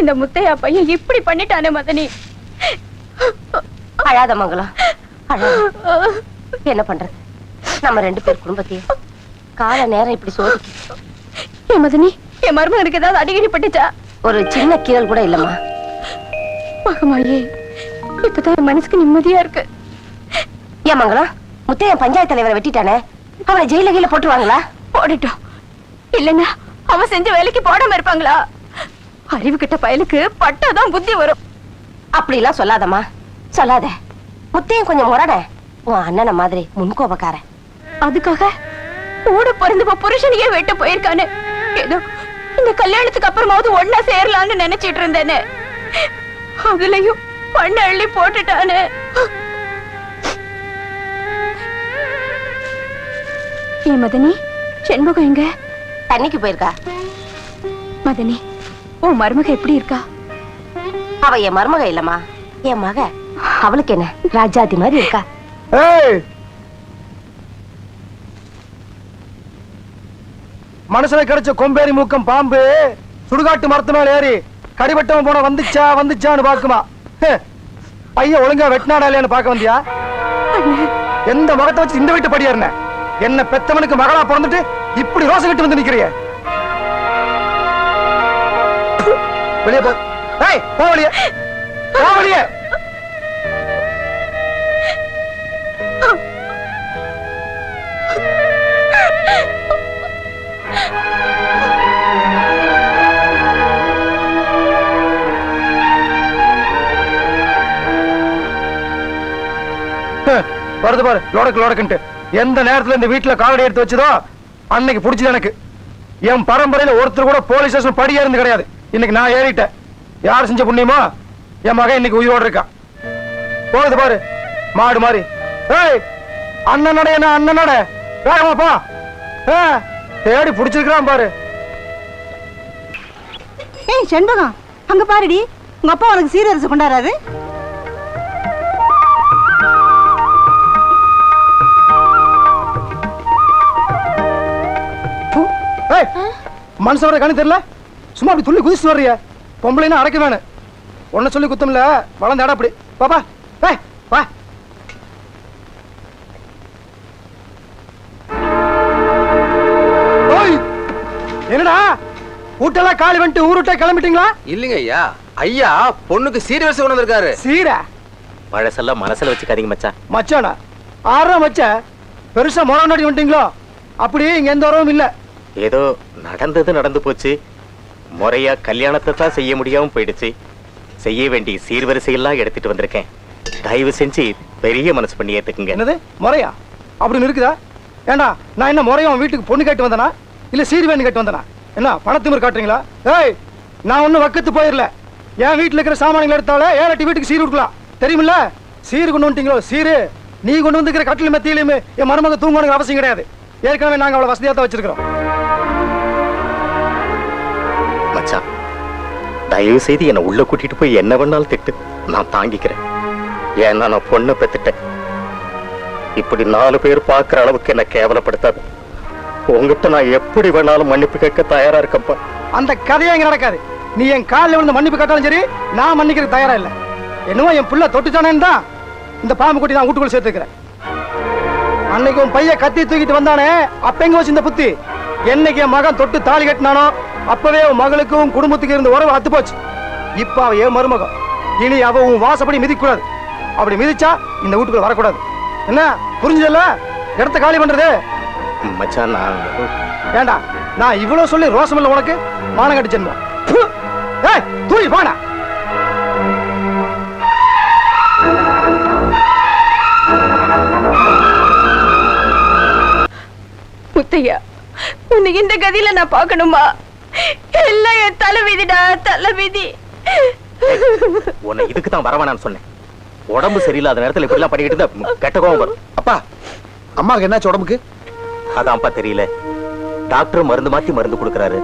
இந்த முத்தையா பையன் இப்படி பண்ணிட்டானே மதனி. அழாத மங்களம், என்ன பண்றது? நம்ம 2 பேர் குடும்பத்தையும் கால நேரம் இப்படி சோதிக்கு. என் மதனி, என் மருமகனுக்கு ஏதாவது அடிக்கடி பட்டுச்சா? ஒரு சின்ன கீழல் கூட இல்லம்மா. மகமாயே, இப்பதான் என் மனசுக்கு நிம்மதியா இருக்கு. ஏன் மங்களம், முத்தையன் பஞ்சாயத்து தலைவரை வெட்டிட்டானே, அவனை ஜெயில கீழ போட்டுருவாங்களா? போடட்டும். இல்லன்னா அவன் செஞ்ச வேலைக்கு போடாம இருப்பாங்களா? அறிவு கிட்ட பயலுக்கு பட்டாதான் புத்தி வரும். அப்படி எல்லாம் சொல்லாதம்மா, சொல்லாத. முத்தையன் கொஞ்சம் முரட, உன் அண்ணனை மாதிரி முன்கோபக்கார. அதுக்காக கூட பிறந்த புருஷனையே வெட்ட போயிருக்கானு. ஏதோ இந்த கல்யாணத்துக்கு அப்புறமாவது ஒன்னா சேரலான்னு நினைச்சிட்டு இருந்தேன்னு, அதுலயும் பண்ண அள்ளி போட்டுட்டானு. ஏ மதனி, செண்பகம் எங்க? தண்ணிக்கு போயிருக்கா. மதனி, உன் மருமக எப்படி இருக்கா? அவ என் மருமக இல்லம்மா, என் மக. அவளுக்கு என்ன ராஜாதி மாதிரி இருக்கா. மனசுல கிடைச்ச கொம்பேரி மூக்கம் பாம்பு சுடுகாட்டு மரத்து மேல ஏறி கடிபட்டவன் போன வந்துச்சா வந்துச்சான்னு பாக்குமா? பையன் ஒழுங்கா வெட்டினாடா இல்லையான்னு பாக்க வந்தியா? எந்த முகத்தை வச்சு இந்த வீட்டு படியா இருந்த? என்ன பெத்தவனுக்கு மகளா பிறந்துட்டு இப்படி ரோசை கட்டு வந்து நிக்கிறிய? வெளியே போ. போ வெளியே, போ வெளியே. வருது பாரு லோடக்கு. எந்த நேரத்துல இந்த வீட்டுல காலடி எடுத்து வச்சதோ அன்னைக்கு புடிச்சது எனக்கு. என் பரம்பரையில ஒருத்தர் கூட போலீஸ் ஸ்டேஷன் படியா இருந்து கிடையாது. இன்னைக்கு நான் ஏறிட்டேன். யார் செஞ்ச புண்ணியமோ என் மகன் இன்னைக்கு உயிரோடு இருக்கா. போகுது பாரு மாடு மாதிரி. அண்ணன் நட, என்ன அண்ணன் நட, வேகமாப்பா. தேடி புடிச்சிருக்கான் பாரு. ஏய் செண்பகம், அங்க பாருடி, உங்க அப்பா உனக்கு சீரரசு கொண்டாராரு. மனுஷன் கணக்கு தெரியல, சும்மா அப்படி துள்ளி குதிச்சு வர்றிய. பொம்பளைன்னா அடைக்க வேணும். ஒன்ன சொல்லி குத்தம்ல வளர்ந்த இடம் அப்படி. பாப்பா வா. என்னடா ஊட்டெல்லாம் காலி வந்துட்டு ஊருட்டே கிளம்பிட்டீங்களா? இல்லைங்க ஐயா, ஐயா பொண்ணுக்கு சீர்வரிசை கொண்டு வந்திருக்காரு. சீரா பழசெல்லாம் மனசுல வச்சுக்காதீங்க மச்சான். மச்சானா? ஆறா மச்ச, பெருசா முறை நாடி வந்துட்டீங்களோ? அப்படி இங்க எந்த உறவும் இல்ல. ஏதோ நடந்தது நடந்து போச்சு. முறையா கல்யாணத்தை தான் செய்ய முடியாம போயிடுச்சு. செய்ய வேண்டிய சீர்வரிசையெல்லாம் எடுத்துட்டு வந்திருக்கேன். தயவு செஞ்சு பெரிய மனசு பண்ணி ஏத்துக்குங்க. என்னது முறையா? அப்படின்னு இருக்குதா? ஏண்டா நான் என்ன முறையும் வீட்டுக்கு பொண்ணு கேட்டு வந்தனா இல்ல சீர் வேணும் கேட்டு வந்தனா? என்ன பணத்திமிர் காட்டுறீங்களா? நான் ஒன்னும் வக்கத்து போயிடல. என் வீட்டுல இருக்கிற சாமான்கள் எடுத்தாலே 7-8 வீட்டுக்கு சீர் கொடுக்கலாம். தெரியுமில்ல? சீர் கொண்டு வந்துட்டீங்களோ? சீரு நீ கொண்டு வந்துக்கிற கட்டிலும் மெத்தியிலுமே என் மருமக தூங்கணுங்கிற அவசியம் கிடையாது. ஏற்கனவே நாங்க அவளை வசதியா தான் வச்சிருக்கிறோம். மச்சான், தயவு செய்து என்ன உள்ள கூட்டிட்டு போய் என்ன வேணாலும் திட்டு, நான் தாங்கிக்கிறேன். ஏன்னா நான் பொண்ணை பெத்துட்டேன். இப்படி 4 பேர் பார்க்கிற அளவுக்கு என்ன கேவலப்படுத்தாது. உங்ககிட்ட நான் எப்படி வேணாலும் மன்னிப்பு கேட்க தயாரா இருக்கப்பா. அந்த கதையே இங்க நடக்காது. நீ என் காலில் விழுந்து மன்னிப்பு கேட்டாலும் சரி, நான் மன்னிக்கிறதுக்கு தயாரா இல்லை. என்னவோ என் புள்ள தொட்டுச்சானேன்னு தான் இந்த பாம்பு குட்டி நான் வீட்டுக்குள்ள சேர்த்துக்கிறேன். அன்னைக்கு உன் பையன் கத்தி தூக்கிட்டு வந்தானே, அப்ப எங்க வச்சு இந்த புத்தி? என்னைக்கு என் மகன் தொட்டு தாலி கட்டினானோ அப்பவே உன் மகளுக்கும் குடும்பத்துக்கு இருந்த உறவு அத்து போச்சு. இப்ப அவ ஏன் மருமகம். இனி அவ உன் வாசப்படி மிதிக்கூடாது. அப்படி மிதிச்சா இந்த வீட்டுக்குள்ள வரக்கூடாது. என்ன புரிஞ்சதில்ல? இடத்த காலி பண்றது. மச்சான், ஏண்டா நான் இவ்வளவு சொல்லி ரோசம் இல்ல உனக்கு? மானம் கட்டி ஜென்மம். தூய் போனா. முத்தையா, உன்னை இந்த கதியில நான் பார்க்கணுமா? எல்லாம் என் தலைவிதிடா, தலைவிதி. உன்னை இதுக்கு தான் வரவேணான்னு சொன்னேன். உடம்பு சரியில்லாத நேரத்துல இப்படி எல்லாம் பண்ணிக்கிட்டு கெட்ட கோவம் வரும். அப்பா, அம்மாவுக்கு என்னாச்சு உடம்புக்கு? அதான்ப்பா தெரியல. டாக்டர் மருந்து மாத்தி மருந்து கொடுக்கறாரு.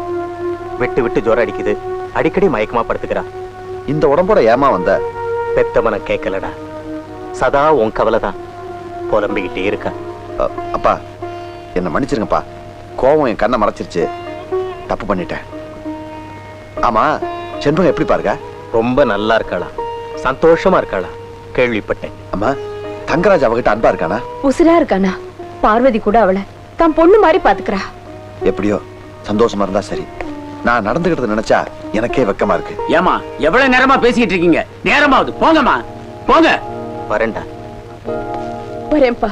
விட்டு விட்டு ஜுரம் அடிக்குது. அடிக்கடி மயக்கமா படுத்துக்கிறா. இந்த உடம்போட ஏமா வந்த? பெத்தவன கேட்கலடா. சதா உன் கவலைதான். புலம்பிக்கிட்டே இருக்கா. அப்பா, என்ன மன்னிச்சிருங்கப்பா. கோவம் என் கண்ணை மறைச்சிருச்சு. தப்பு பண்ணிட்டேன். ஆமா, செண்பகம் எப்படி பாருங்க? ரொம்ப நல்லா இருக்காளா, சந்தோஷமா இருக்காளா கேள்விப்பட்டேன். அம்மா, தங்கராஜ் அவகிட்ட அன்பா இருக்கானா? உசுரா இருக்கானா? பார்வதி கூட அவளை தான் பொண்ணு மாதிரி பாத்துக்கிறா. எப்படியோ சந்தோஷமா இருந்தா சரி. நான் நடந்துகிட்டது நினைச்சா எனக்கே வெக்கமா இருக்கு. ஏமா எவ்வளவு நேரமா பேசிக்கிட்டு இருக்கீங்க? நேரமாவது போங்கம்மா, போங்க. வரேன்டா. வரேன்ப்பா.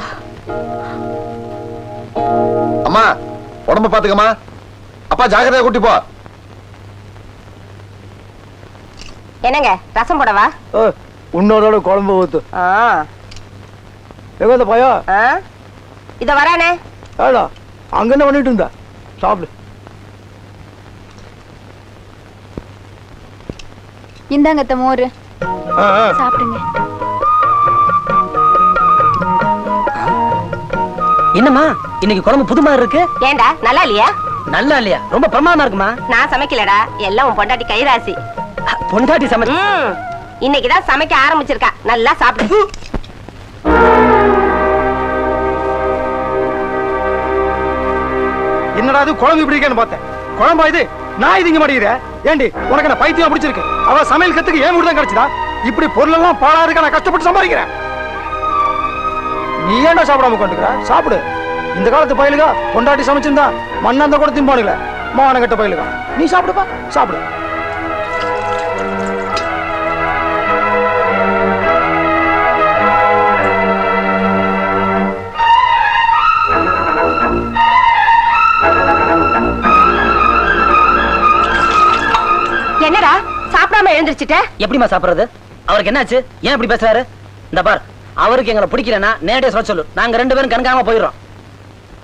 அம்மா, உடம்ப பாத்துக்கம்மா. அப்பா ஜாக்கிரதையா கூட்டி போ. என்னங்க ரசம் போடவா? உன்னோட குழம்பு ஊத்து. ஆ, எங்க இந்த பையா? ஆ, இத வரானே. ஏடா அங்க என்ன பண்ணிட்டு இருந்தா? சாப்பிடு. இந்தாங்க மோரு சாப்பிடுங்க. என்னம்மா இன்னைக்கு குழம்பு புது மாதிரி இருக்கு? ஏண்டா நல்லா இல்லையா? நல்லா இல்லையா? ரொம்ப பிரமாதமா இருக்குமா? நான் சமைக்கலடா, எல்லாம் உன் பொண்டாட்டி கைராசி. பொண்டாட்டி சமைச்சு இன்னைக்குதான் சமைக்க ஆரம்பிச்சிருக்கா. நல்லா சாப்பிடு. என்னடா இது குழம்பு இப்படி இருக்கேன்னு பார்த்தேன். குழம்பா இது? நான் இதுங்க மாட்டேங்கிறேன். ஏண்டி உனக்கு என்ன பைத்தியம் பிடிச்சிருக்கு? அவ சமையல் கத்துக்கு ஏன் வீடு தான் கிடைச்சதா? இப்படி பொருள் எல்லாம் பாழா இருக்க நான் கஷ்டப்பட்டு சம்பாதிக்கிறேன். நீ ஏன்டா சாப்பிடாம கொண்டுக்கிற? சாப்பிடு. இந்த காலத்து பயிலுக பொண்டாட்டி சமைச்சிருந்தா மண்ணாந்த கூட திம்பானுங்களே, மானங்கட்ட பயிலுக. நீ சாப்பிடுப்பா, சாப்பிடு. என்னடா சாப்பிடாம எழுந்திருச்சுட்ட? எப்படிமா சாப்பிடுறது? அவருக்கு என்னாச்சு? ஏன் இப்படி பேசுறாரு? இந்த பார், அவருக்கு எங்களை பிடிக்கலன்னா நேரடியா சொல்ல சொல்லு. நாங்க 2 பேரும் கண்காணாம போயிடுறோம்.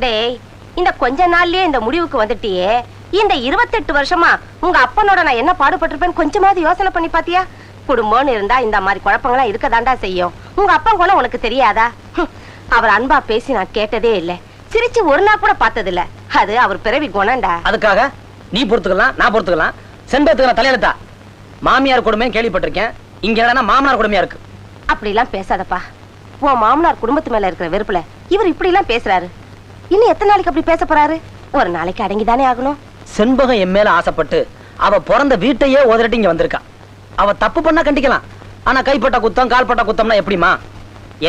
டேய், இந்த கொஞ்ச நாள்லயே இந்த முடிவுக்கு வந்துட்டியே. இந்த 28 வருஷமா உங்க அப்பனோட நான் என்ன பாடுபட்டிருப்பேன்னு கொஞ்சமாவது யோசனை பண்ணி பாத்தியா? குடும்பம்னு இருந்தா இந்த மாதிரி குழப்பங்கள்லாம் இருக்கதாண்டா செய்யும். உங்க அப்பா கூட உனக்கு தெரியாதா? அவர் அன்பா பேசி நான் கேட்டதே இல்ல, சிரிச்சு ஒரு நாள் கூட பார்த்தது இல்ல. அது அவர் பிறவி குணம்டா. அதுக்காக நீ பொறுத்துக்கலாம், நான் பொறுத்துக்கலாம். செண்பகத்துக்கு தலையெழுத்தா? மாமியார் கொடுமையும் கேள்விப்பட்டிருக்கேன். இங்க என்னன்னா மாமனார் கொடுமையா இருக்கு. அப்படி எல்லாம் பேசாதப்பா. உன் மாமனார் குடும்பத்து மேல இருக்கிற வெறுப்புல இவர் இப்படி எல்லாம் பேசுறாரு. இன்னும் எத்தனை நாளைக்கு அப்படி பேச போறாரு? ஒரு நாளைக்கு அடங்கிதானே ஆகணும். செண்பகம் என் மேல ஆசைப்பட்டு அவ பிறந்த வீட்டையே உதறிட்டு இங்க வந்திருக்கா. அவ தப்பு பண்ணா கண்டிக்கலாம், ஆனா கைப்பட்ட குத்தம் கால்பட்ட குத்தம்னா எப்படிமா?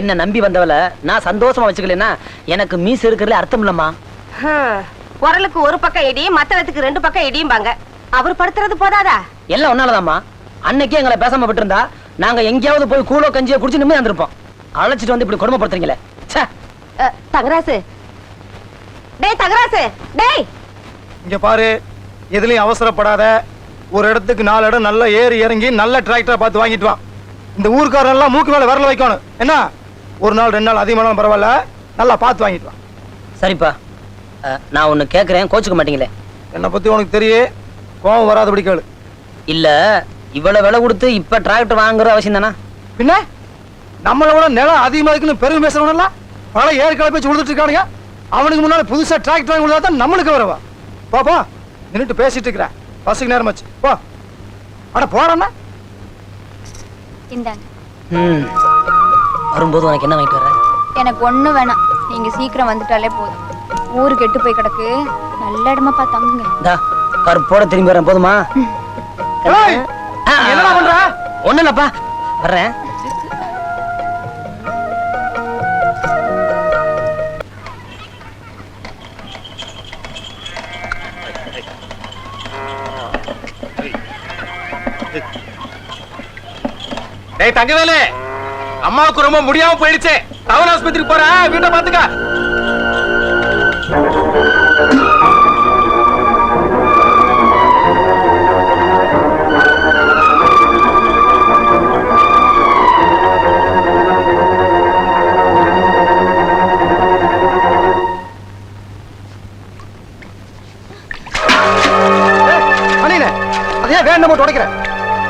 என்ன நம்பி வந்தவள நான் சந்தோஷமா வச்சுக்கலன்னா எனக்கு மீசு இருக்கிறதுல அர்த்தம் இல்லம்மா. குரலுக்கு ஒரு பக்கம் இடியும் மத்தளத்துக்கு 2 பக்கம் இடியும்பாங்க. அவர் படுத்துறது போதாதா? எல்லாம் ஒன்னாலதாம்மா. அன்னைக்கே எங்களை பேசாம விட்டுருந்தா நாங்க எங்கேயாவது போய் கூழோ கஞ்சியோ குடிச்சு நிம்மதி வந்திருப்போம். அழைச்சிட்டு வந்து இப்படி கொடுமைப்படுத்துறீங்களே. தங்கராசு, டேய் தங்கராசு, டேய் இங்க பாரு, எதுலயும் அவசரப்படாத. ஒரு இடத்துக்கு 4 இடம் நல்லா ஏறி இறங்கி நல்ல டிராக்டரை பார்த்து வாங்கிட்டு வா. இந்த ஊர்க்காரன் எல்லாம் மூக்கு மேல விரல வைக்கணும். என்ன, ஒரு நாள் 2 நாள் அதிகமானாலும் பரவாயில்ல, நல்லா பார்த்து வாங்கிட்டு வா. சரிப்பா, நான் ஒண்ணு கேக்குறேன், கோச்சுக்க மாட்டீங்களே? என்னை பத்தி உனக்கு தெரியும், கோவம் வராதபடி கேளு. இல்ல, இவ்வளவு விலை கொடுத்து இப்ப டிராக்டர் வாங்குற அவசியம் தானா? பின்ன நம்மளை விட நிலம் அதிகமா இருக்குன்னு பெருமை பேசுறவன பல ஏற்கால பேச்சு விழுந்துட்டு இருக்கானுங்க. அவனுக்கு முன்னால புதுசா டிராக்டர் வாங்கி விழுந்தா நம்மளுக்கு வரவா? பாப்பா நின்னுட்டு பேசிட்டு இருக்கிறேன், பஸ்ஸுக்கு நேரமாச்சு போ. அட போறேன்னா இந்தாங்க. வரும்போது உனக்கு என்ன வாங்கிட்டு வர? எனக்கு ஒண்ணு வேணாம், நீங்க சீக்கிரம் வந்துட்டாலே போதும். ஊரு கெட்டு போய் கிடக்கு, நல்ல இடமா பார்த்து தங்குங்க. இந்தா கருப்போட திரும்பி வரேன், போதுமா? ஏய், என்னடா பண்ற? ஒண்ணு இல்லப்பா, வர்றேன். டேய் தங்கவேலு, அம்மாவுக்கு ரொம்ப முடியாம போயிடுச்சு. டவுன் ஆஸ்பத்திரிக்கு போற, வீட்டை பாத்துக்க. அதே வேண்டாம் போட்டு உடைக்கிறேன்.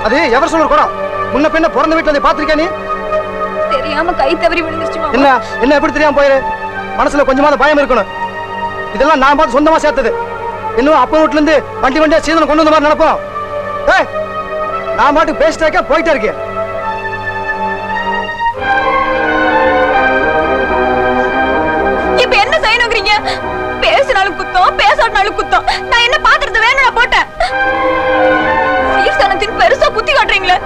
அது எவர் சொல்ற குடம்? முன்ன பின்ன பிறந்த வீட்டுல வந்து பாத்திருக்கா நீ? தெரியாம கை தவறி விழுந்துருச்சு மாமா. என்ன என்ன எப்படி தெரியாம போயிரு? மனசுல கொஞ்சமாவது பயம் இருக்கணும். இதெல்லாம் நான் பார்த்து சொந்தமா சேர்த்தது. இன்னும் அப்பா வீட்டுல இருந்து வண்டி வண்டியா சீதனம் கொண்டு வந்த மாதிரி நினைப்போம். ஏய், நான் பாட்டு பேசிட்டே போயிட்டே இருக்கேன். இப்ப என்ன செய்யணுங்கிறீங்க? பேசினாலும் குத்தம், பேசாட்டினாலும் குத்தம். நான் என்ன பாக்குறது வேணும் நான் போட்டேன். புத்திசாலத்தின் பெருசா புத்தி காட்டுறீங்களே.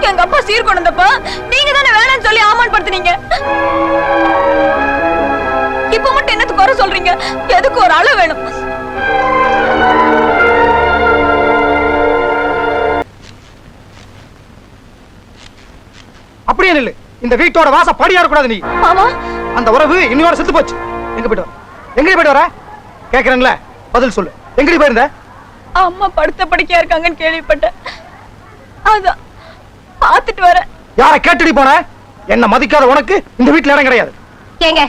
எங்க அப்பா சீர் கொண்டப்ப நீங்க தானே வேணாம்னு சொல்லி ஆமான்படுத்துனீங்க. இப்ப மட்டும் என்னத்துக்கு குறை சொல்றீங்க? எதுக்கு ஒரு அளவு வேணும்? அப்படியே நில்லு. இந்த வீட்டோட வாச படியா கூடாது. நீ மாமா, அந்த உறவு இன்னையோட செத்து போச்சு. எங்க போயிட்டு வர? எங்கடி போயிட்டு வர? கேக்குறேன்ல, பதில் சொல்லு. எங்கடி போயிருந்த? அம்மா படுத்த படுக்கையா இருக்காங்கன்னு கேள்விப்பட்டேன். அதான் பாத்துட்டு வரேன். யார கேட்டுடி போன? என்ன மதிக்காத உனக்கு இந்த வீட்டுல இடம் கிடையாது. ஏங்க,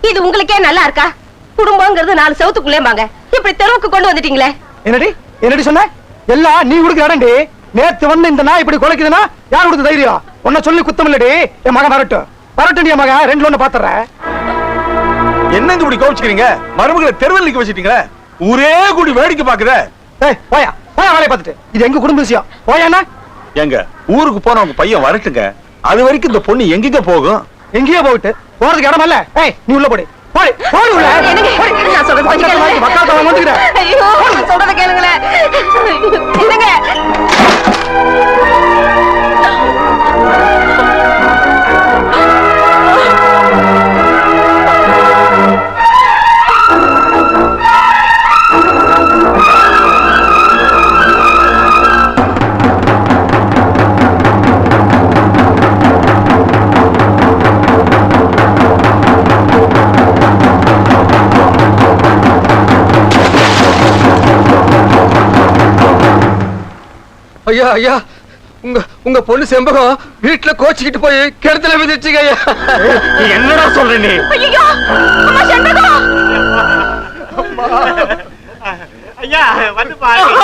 இது உங்களுக்கே நல்லா இருக்கா? குடும்பங்கிறது 4 செவத்துக்குள்ளேம்பாங்க. இப்படி தெருவுக்கு கொண்டு வந்துட்டீங்களே. என்னடி என்னடி சொன்ன? எல்லாம் நீ கொடுக்குற இடம்டி. நேத்து வந்து இந்த நாய் இப்படி குலைக்குதுன்னா யார் கொடுத்த தைரியம்? உன்னை சொல்லி குத்தம் இல்லடி. என் மகன் வரட்டும் என் மகன் 2 ஒண்ணு பாத்துறேன். என்னங்க இப்படி கோவிச்சுக்கிறீங்க? மருமகளை தெருவில் நிக்க வச்சிட்டீங்களே. ஊரே கூடி வேடிக்கை பாக்குற. ஏய் போயா போயா, வேலையை பார்த்துட்டு. இது எங்க குடும்ப விஷயம். போயாண்ணா. எங்க ஊருக்கு போன உங்க பையன் வரட்டுங்க. அது வரைக்கும் இந்த பொண்ணு எங்கங்க போகும்? எங்கேயோ போயிட்டு போறதுக்கு இடம் இல்ல. ஏய் நீ உள்ள போடி. போடி போடி உள்ள. என்னங்க, நான் சொல்றது கொஞ்சம் கேளுங்க. மக்கள் தான் வந்துக்கிறேன். ஐயோ, நான் சொல்றத கேளுங்களேன். என்னங்க? ஐயா ஐயா, உங்க பொண்ணு செம்பகம் வீட்டுல கோச்சிக்கிட்டு போய் கிணத்துல விதிச்சுங்க ஐயா. என்னடா சொல்ற நீ? ஐயோ, அம்மா செண்பகம். ஐயா வந்து பாருங்க.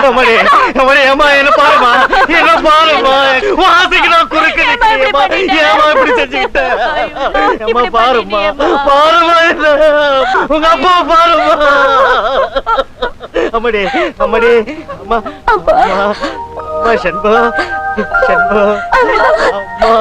அம்மாடி அம்மாடி, அம்மா என்ன பாருமா, என்ன பாருமா, வாசிக்கு நான் குறுக்க நிக்கிறேம்மா. ஏமா இப்படி செஞ்சுக்கிட்ட? அம்மா பாருமா பாருமா, உங்க அப்பா பாருமா. அம்மாடி அம்மாடி, அம்மா அம்மா, அம்மா செண்பா செண்பா, அம்மா